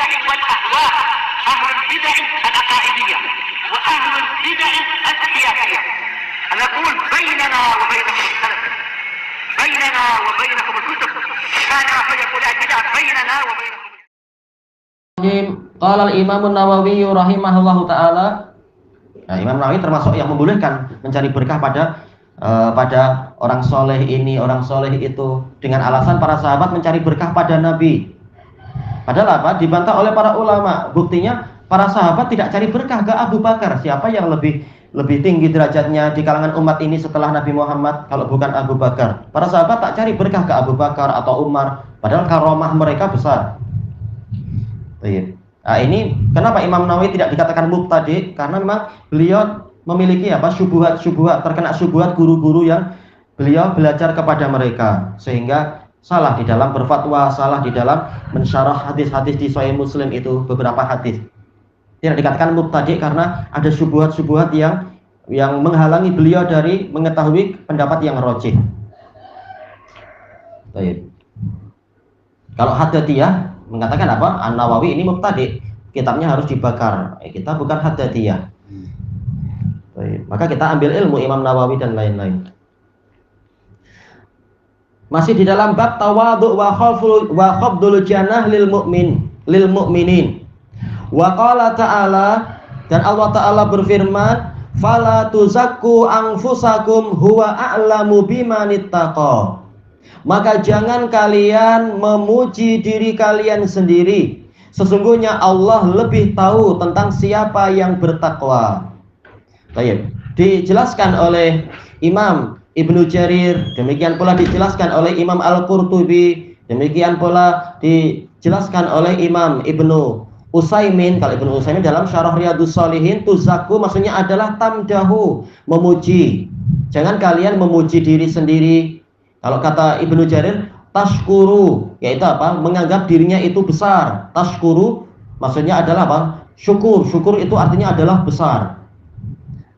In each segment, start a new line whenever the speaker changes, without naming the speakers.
البدع والأهواء، أهل البدع العقائدية وأهل البدع السياسية. نقول بيننا وبينكم السلف، بيننا وبينكم الكتب، كان فيقول البدع بيننا وبينكم.
Qala al-Imam An-Nawawi rahimahullahu taala. Nah, Imam Nawawi termasuk yang membolehkan mencari berkah pada orang soleh ini, orang soleh itu, dengan alasan para sahabat mencari berkah pada Nabi. Padahal apa? Dibantah oleh para ulama. Buktinya para sahabat tidak cari berkah ke Abu Bakar. Siapa yang lebih tinggi derajatnya di kalangan umat ini setelah Nabi Muhammad kalau bukan Abu Bakar? Para sahabat tak cari berkah ke Abu Bakar atau Umar, padahal karomah mereka besar. Nah, ini kenapa Imam Nawawi tidak dikatakan mubtadi? Karena memang beliau memiliki syubhat, terkena syubhat guru-guru yang beliau belajar kepada mereka, sehingga salah di dalam berfatwa, salah di dalam mensyarah hadis-hadis di Sahih Muslim itu, beberapa hadis. Tidak dikatakan mubtadi karena ada syubhat-syubhat yang menghalangi beliau dari mengetahui pendapat yang rajih. Baik. Kalau Haddadiyah mengatakan apa? An-Nawawi ini mubtadi, kitabnya harus dibakar. Kita bukan Haddadiyah. Baik. Maka kita ambil ilmu Imam Nawawi dan lain-lain. Masih di dalam bab tawadhu wa khafdul janah lil mu'minin. Wa qala ta'ala, dan Allah Ta'ala berfirman, fala tuzakku anfusakum huwa a'lamu bimanittaqa. Maka jangan kalian memuji diri kalian sendiri, sesungguhnya Allah lebih tahu tentang siapa yang bertakwa. Baik, dijelaskan oleh Imam Ibnu Jarir, demikian pula dijelaskan oleh Imam Al-Qurtubi, demikian pula dijelaskan oleh Imam Ibnu Utsaimin. Kalau Ibnu Utsaimin dalam Syarah Riyadhus Shalihin, tuzaku maksudnya adalah tamdahu, memuji. Jangan kalian memuji diri sendiri. Kalau kata Ibnu Jarir, tashkuru, yaitu apa? Menganggap dirinya itu besar. Tashkuru maksudnya adalah apa? Syukur. Syukur itu artinya adalah besar.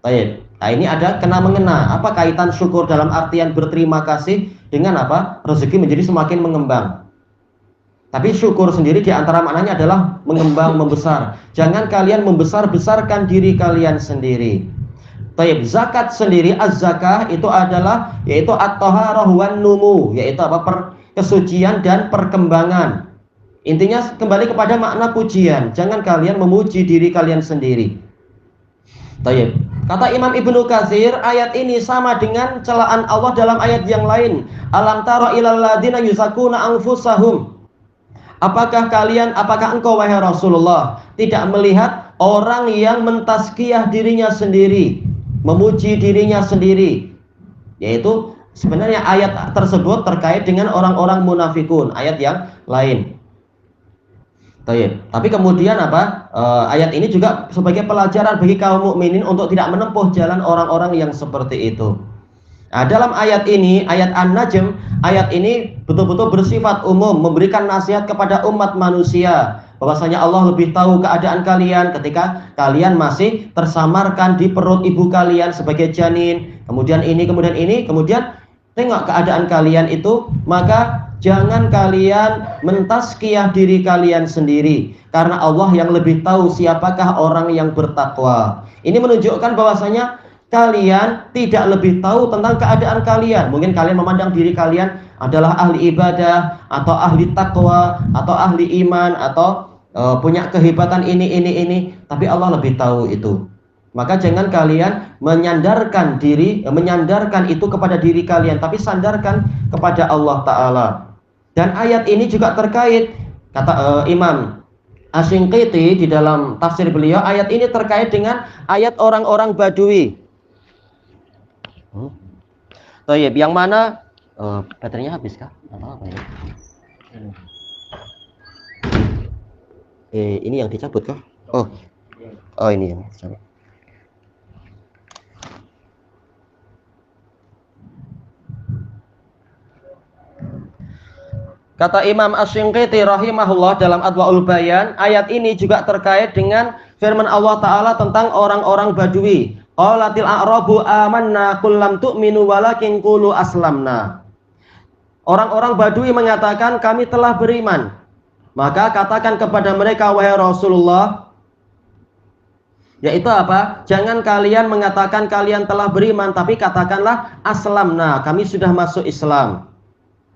Baik. Nah, ini ada kena-mengena. Apa kaitan syukur dalam artian berterima kasih dengan apa? Rezeki menjadi semakin mengembang. Tapi syukur sendiri di antara maknanya adalah mengembang, membesar. Jangan kalian membesar-besarkan diri kalian sendiri. Baik, zakat sendiri, az-zakah itu adalah yaitu at-thaharah wan numu, yaitu apa? Kesucian dan perkembangan. Intinya kembali kepada makna pujian. Jangan kalian memuji diri kalian sendiri. Baik. Kata Imam Ibnu Katsir, ayat ini sama dengan celaan Allah dalam ayat yang lain. Alam tara ilal ladzina yuzakuna anfusahum. Apakah engkau wahai Rasulullah tidak melihat orang yang mentazkiyah dirinya sendiri, memuji dirinya sendiri? Yaitu sebenarnya ayat tersebut terkait dengan orang-orang munafikun, ayat yang lain. Tapi kemudian apa? Ayat ini juga sebagai pelajaran bagi kaum mukminin untuk tidak menempuh jalan orang-orang yang seperti itu. Nah, dalam ayat ini, ayat An-Najm, ayat ini betul-betul bersifat umum, memberikan nasihat kepada umat manusia, bahwasanya Allah lebih tahu keadaan kalian ketika kalian masih tersamarkan di perut ibu kalian sebagai janin, kemudian tengok keadaan kalian itu, maka jangan kalian mentazkiyah diri kalian sendiri, karena Allah yang lebih tahu siapakah orang yang bertakwa. Ini menunjukkan bahwasanya kalian tidak lebih tahu tentang keadaan kalian. Mungkin kalian memandang diri kalian adalah ahli ibadah, atau ahli takwa, atau ahli iman, atau punya kehebatan ini, tapi Allah lebih tahu itu. Maka jangan kalian menyandarkan itu kepada diri kalian, tapi sandarkan kepada Allah Ta'ala. Dan ayat ini juga terkait, kata Imam Asy-Shinqiti di dalam tafsir beliau, ayat ini terkait dengan ayat orang-orang Badui. Yang mana baterainya habis kah? Apa ya? Ini yang dicabut kah? Oh ini yang dicabut. Kata Imam Asy-Shinqiti rahimahullah dalam Adwaul Bayan, ayat ini juga terkait dengan firman Allah Ta'ala tentang orang-orang Badui. Qalatil a'rabu amanna qul lam tu'minu walakin qulu aslamna. Orang-orang Badui mengatakan kami telah beriman. Maka katakan kepada mereka, wahai Rasulullah, yaitu apa? Jangan kalian mengatakan kalian telah beriman, tapi katakanlah aslamna, kami sudah masuk Islam.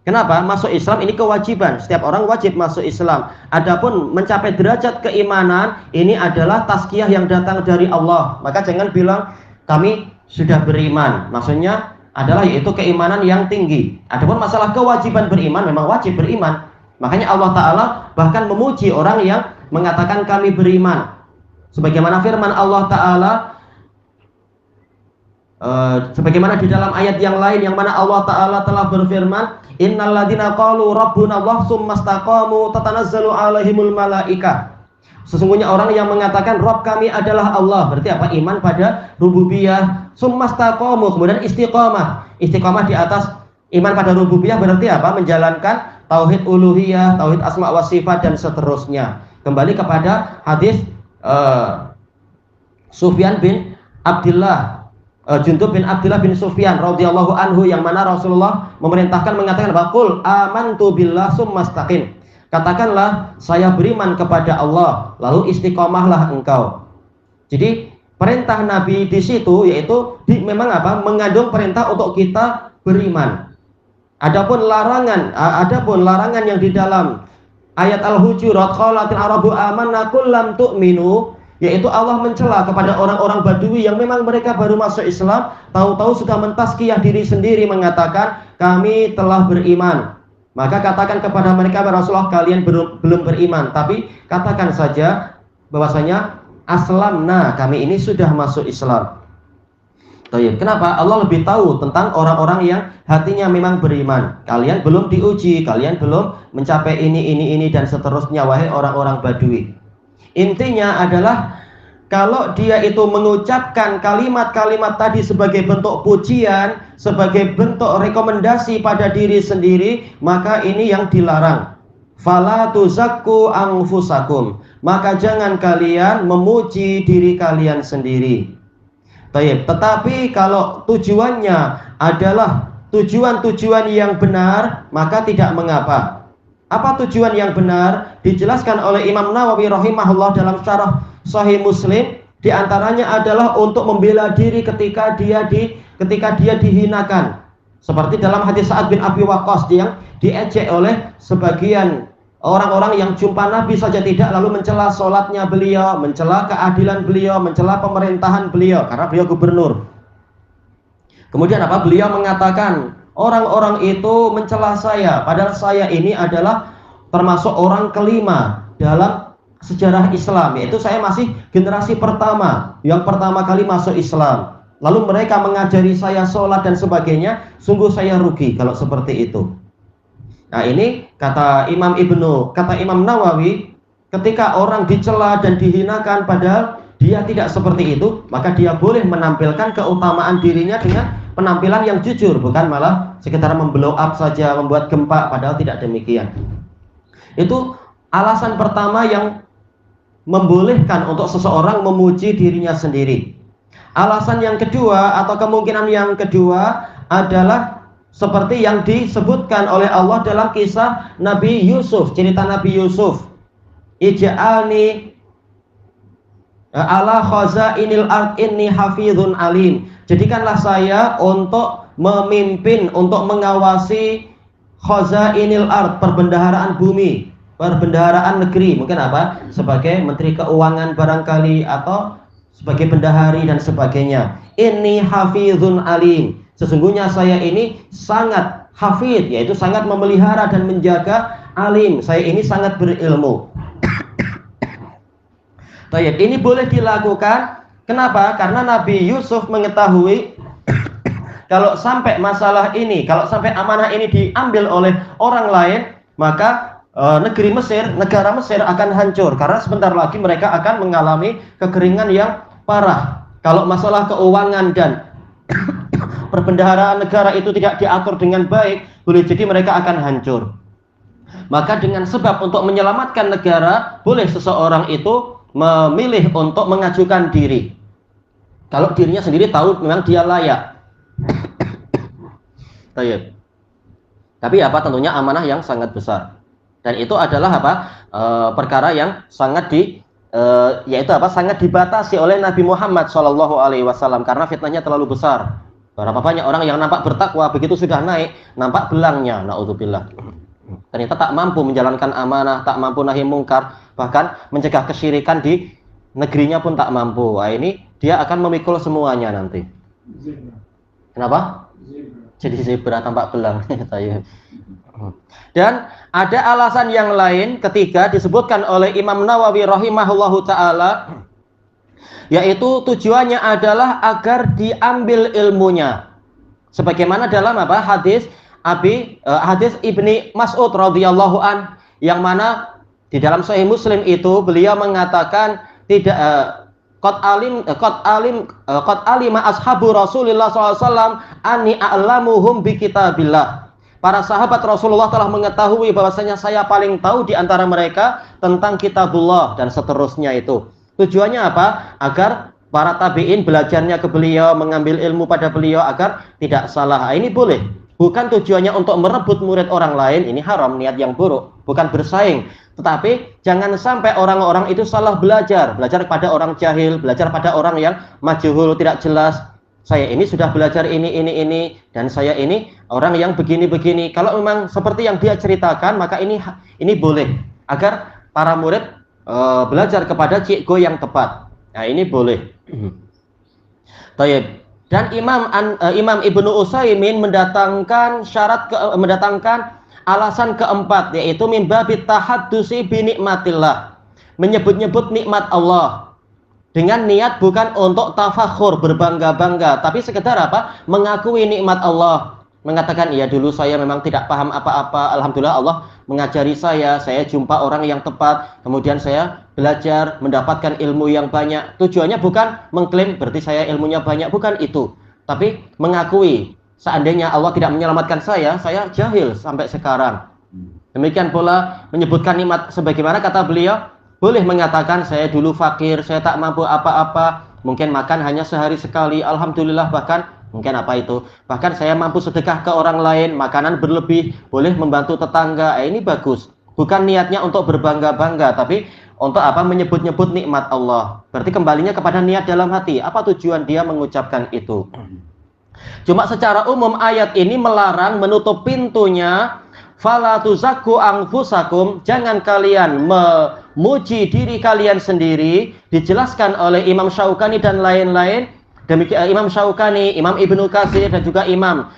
Kenapa? Masuk Islam ini kewajiban. Setiap orang wajib masuk Islam. Adapun mencapai derajat keimanan, ini adalah tazkiyah yang datang dari Allah. Maka jangan bilang kami sudah beriman. Maksudnya adalah yaitu keimanan yang tinggi. Adapun masalah kewajiban beriman, memang wajib beriman. Makanya Allah Ta'ala bahkan memuji orang yang mengatakan kami beriman. Sebagaimana firman Allah Ta'ala, sebagaimana di dalam ayat yang lain yang mana Allah Ta'ala telah berfirman, innal ladzina qalu rabbuna Allah tsumastaqamu tatanazzalu alaihimul malaikah. Sesungguhnya orang yang mengatakan Rabb kami adalah Allah, berarti apa? Iman pada rububiyah. Tsumastaqamu, kemudian istiqamah. Istiqamah di atas iman pada rububiyah berarti apa? Menjalankan tauhid uluhiyah, tauhid asma wa sifat dan seterusnya. Kembali kepada hadis Sufyan bin Abdullah, Jundub bin Abdullah bin Sufyan radhiyallahu anhu, yang mana Rasulullah memerintahkan mengatakan, "Qul amantu billah tsumastaqim." Katakanlah saya beriman kepada Allah, lalu istiqomahlah engkau. Jadi perintah Nabi di situ yaitu memang apa? Mengandung perintah untuk kita beriman. Adapun larangan yang di dalam ayat Al-Hujurat, qalatil arabu amanna qul lam tu'minu, yaitu Allah mencela kepada orang-orang Badui yang memang mereka baru masuk Islam, tahu-tahu sudah mentazkiyah diri sendiri mengatakan kami telah beriman. Maka katakan kepada mereka, Rasulullah kalian belum beriman, tapi katakan saja bahwasanya aslamna, kami ini sudah masuk Islam. Kenapa? Allah lebih tahu tentang orang-orang yang hatinya memang beriman. Kalian belum diuji, kalian belum mencapai ini dan seterusnya, wahai orang-orang Badui. Intinya adalah kalau dia itu mengucapkan kalimat-kalimat tadi sebagai bentuk pujian, sebagai bentuk rekomendasi pada diri sendiri, maka ini yang dilarang. Fala tuzakku anfusakum, maka jangan kalian memuji diri kalian sendiri. Tetapi kalau tujuannya adalah tujuan-tujuan yang benar, maka tidak mengapa. Apa tujuan yang benar? Dijelaskan oleh Imam Nawawi rahimahullah dalam syarah Sahih Muslim. Di antaranya adalah untuk membela diri ketika dia dihinakan. Seperti dalam hadis Sa'ad bin Abi Waqqas yang diejek oleh sebagian orang-orang yang jumpa Nabi saja tidak, lalu mencela sholatnya beliau, mencela keadilan beliau, mencela pemerintahan beliau karena beliau gubernur. Kemudian apa? Beliau mengatakan, orang-orang itu mencela saya, padahal saya ini adalah termasuk orang kelima dalam sejarah Islam, yaitu saya masih generasi pertama yang pertama kali masuk Islam. Lalu mereka mengajari saya sholat dan sebagainya, sungguh saya rugi kalau seperti itu. Nah ini kata Imam Nawawi, ketika orang dicela dan dihinakan padahal dia tidak seperti itu, maka dia boleh menampilkan keutamaan dirinya dengan penampilan yang jujur, bukan malah sekedar memblow up saja, membuat gempa, padahal tidak demikian. Itu alasan pertama yang membolehkan untuk seseorang memuji dirinya sendiri. Alasan yang kedua atau kemungkinan yang kedua adalah seperti yang disebutkan oleh Allah dalam kisah Nabi Yusuf, cerita Nabi Yusuf. Ij'alni ala khazainil ard inni hafizun alim. Jadikanlah saya untuk memimpin, untuk mengawasi khazainil ard, perbendaharaan bumi, perbendaharaan negeri. Mungkin apa? Sebagai menteri keuangan barangkali, atau sebagai bendahari dan sebagainya. Inni hafizun alim. Sesungguhnya saya ini sangat hafid, yaitu sangat memelihara dan menjaga, alim, saya ini sangat berilmu. Ini boleh dilakukan. Kenapa? Karena Nabi Yusuf mengetahui kalau sampai masalah ini, kalau sampai amanah ini diambil oleh orang lain, maka negara Mesir akan hancur, karena sebentar lagi mereka akan mengalami kekeringan yang parah. Kalau masalah keuangan dan perbendaharaan negara itu tidak diatur dengan baik, boleh jadi mereka akan hancur. Maka dengan sebab untuk menyelamatkan negara, boleh seseorang itu memilih untuk mengajukan diri. Kalau dirinya sendiri tahu memang dia layak. Tapi apa? Tentunya amanah yang sangat besar. Dan itu adalah apa? perkara yang sangat yaitu apa? Sangat dibatasi oleh Nabi Muhammad Shallallahu Alaihi Wasallam karena fitnahnya terlalu besar. Berapa banyak orang yang nampak bertakwa, begitu sudah naik, nampak belangnya. Naudzubillah. Ternyata tak mampu menjalankan amanah, tak mampu nahi mungkar, bahkan mencegah kesyirikan di negerinya pun tak mampu. Nah, ini dia akan memikul semuanya nanti. Kenapa? Jadi zebra tampak belang. Dan ada alasan yang lain ketiga disebutkan oleh Imam Nawawi rahimahullahu taala, yaitu tujuannya adalah agar diambil ilmunya. Sebagaimana dalam apa? Hadis Ibni Mas'ud radhiyallahu an, yang mana di dalam Sahih Muslim itu beliau mengatakan tidak qad alima ashabu Rasulillah SAW anni a'lamuhum bi kitabillah. Para sahabat Rasulullah telah mengetahui bahwasanya saya paling tahu di antara mereka tentang kitabullah dan seterusnya itu. Tujuannya apa? Agar para tabi'in belajarnya ke beliau, mengambil ilmu pada beliau agar tidak salah. Ini boleh. Bukan tujuannya untuk merebut murid orang lain, ini haram, niat yang buruk, bukan bersaing. Tetapi jangan sampai orang-orang itu salah belajar kepada orang jahil, belajar pada orang yang majhul, tidak jelas. Saya ini sudah belajar ini, dan saya ini orang yang begini-begini. Kalau memang seperti yang dia ceritakan, maka ini boleh. Agar para murid belajar kepada cikgu yang tepat. Nah, ini boleh. Tayyib. Dan Imam Ibnu Utsaimin mendatangkan alasan keempat, yaitu mimbabit tahaddusi bi nikmatillah, menyebut-nyebut nikmat Allah dengan niat bukan untuk tafakhur, berbangga-bangga, tapi sekedar apa? Mengakui nikmat Allah, mengatakan iya dulu saya memang tidak paham apa-apa, alhamdulillah Allah mengajari saya jumpa orang yang tepat, kemudian saya belajar, mendapatkan ilmu yang banyak. Tujuannya bukan mengklaim berarti saya ilmunya banyak, bukan itu, tapi mengakui seandainya Allah tidak menyelamatkan saya jahil sampai sekarang. Demikian pula menyebutkan nikmat sebagaimana kata beliau, boleh mengatakan saya dulu fakir, saya tak mampu apa-apa, mungkin makan hanya sehari sekali, alhamdulillah, bahkan mungkin bahkan saya mampu sedekah ke orang lain, makanan berlebih, boleh membantu tetangga. Ini bagus. Bukan niatnya untuk berbangga-bangga, tapi untuk apa? Menyebut-nyebut nikmat Allah. Berarti kembalinya kepada niat dalam hati. Apa tujuan dia mengucapkan itu? Cuma secara umum ayat ini melarang, menutup pintunya. Fala tuzakku anfusakum, jangan kalian memuji diri kalian sendiri. Dijelaskan oleh Imam Syaukani dan lain-lain. Demikian Imam Syaukani, Imam Ibnu Katsir dan juga Imam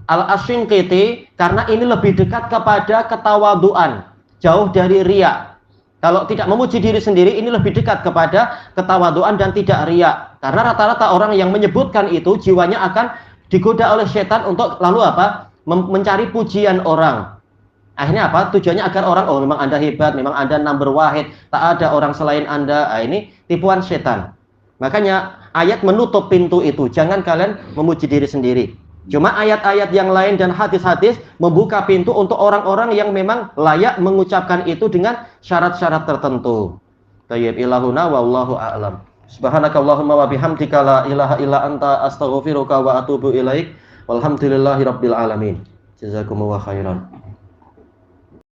Al-Ashinqiti, karena ini lebih dekat kepada ketawaduan, jauh dari riya. Kalau tidak memuji diri sendiri, ini lebih dekat kepada ketawaduan dan tidak riya. Karena rata-rata orang yang menyebutkan itu jiwanya akan digoda oleh setan untuk lalu apa? Mencari pujian orang. Akhirnya apa? Tujuannya agar orang, oh memang Anda hebat, memang Anda number wahid, tak ada orang selain Anda. Nah, ini tipuan setan. Makanya ayat menutup pintu itu, jangan kalian memuji diri sendiri. Cuma ayat-ayat yang lain dan hadis-hadis membuka pintu untuk orang-orang yang memang layak mengucapkan itu dengan syarat-syarat tertentu. Tayyib ilahuna wallahu a'lam. Subhanakallahumma wa bihamdika la ilaha illa anta astaghfiruka wa atubu ilaik. Walhamdulillahi rabbil alamin. Jazakumullahu khairan.